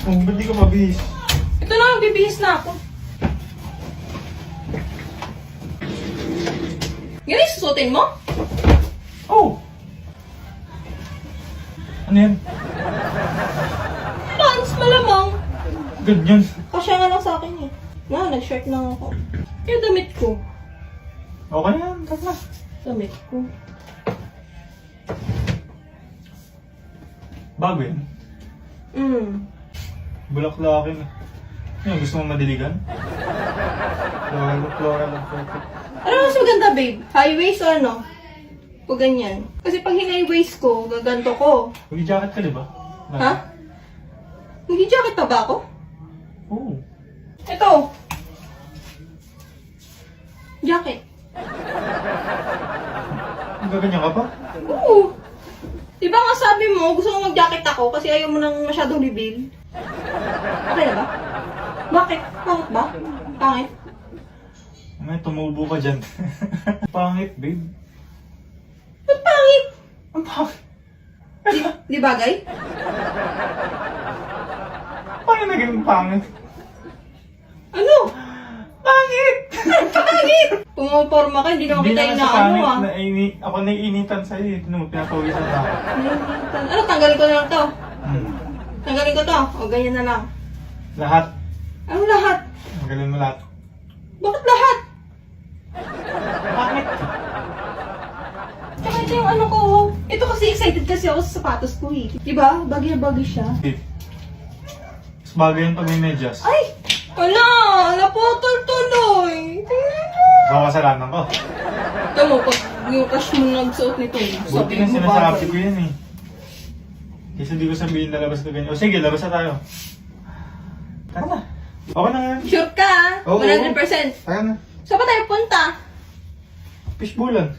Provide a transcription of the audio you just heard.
Oh, ba't di ka mabihis? Ito na, bibihis na ako. Yan yung susutin mo? Oh! Ano yan? Pants, malamang. Ganyan. Kasya nga lang sa akin eh. Nag-shirt lang ako. Yung damit ko. Okay yan, tara. Damit ko. Bago yan. Bulaklakin eh. Yan, gusto mo madiligan? Floral and perfect. Ano mas maganda, babe? High waist o ano? O ganyan. Kasi pag hinay waist ko, gaganto ko. Mag-jacket ka, di ba? Ha? Nag-jacket pa ba ako? Oo. Ito. Jacket. Gaganyan ka pa? Oo. Di ba nga sabi mo, gusto mo mag-jacket ako kasi ayaw mo nang masyadong reveal? Okay na ba? Bakit? Pangit ba? Pangit? May tumubo ka dyan. Pangit, babe. Ba't pangit? Ang pangit. Di bagay? Paano naging pangit? Ano? Pangit! Pangit! Pumaporma ka, hindi naman kita na kasi inaano pangit ah. ako naiinitan sa'yo eh. Tinan mo, pinapawisan na ako. Ano, tanggalin ko na lang to. Hmm. Tanggalin ko to. O, ganyan na lang. Lahat. Ano lahat? Tanggalin mo lahat. Bakit lahat? Pangit! Tsaka ito yung ano ko. Ito kasi excited kasi ako sa sapatos ko eh. Diba? Bagay na bagay siya. Babe. Mas bagay yung pag may medyas. Ay! Wala! Naputol tuloy! Tingnan mo! Baka kasalanan ko. Ito mo, pag yung crush mo nagsuot nito, Buti na sinasabi ko yan eh. Kasi di ko sabihin lalabas ka ganyan. O sige, labas na tayo. Tara na. Okay na nga. Sure ka ah? Oo. 100%. Tara na. Saan pa tayo punta? Fishbowlan.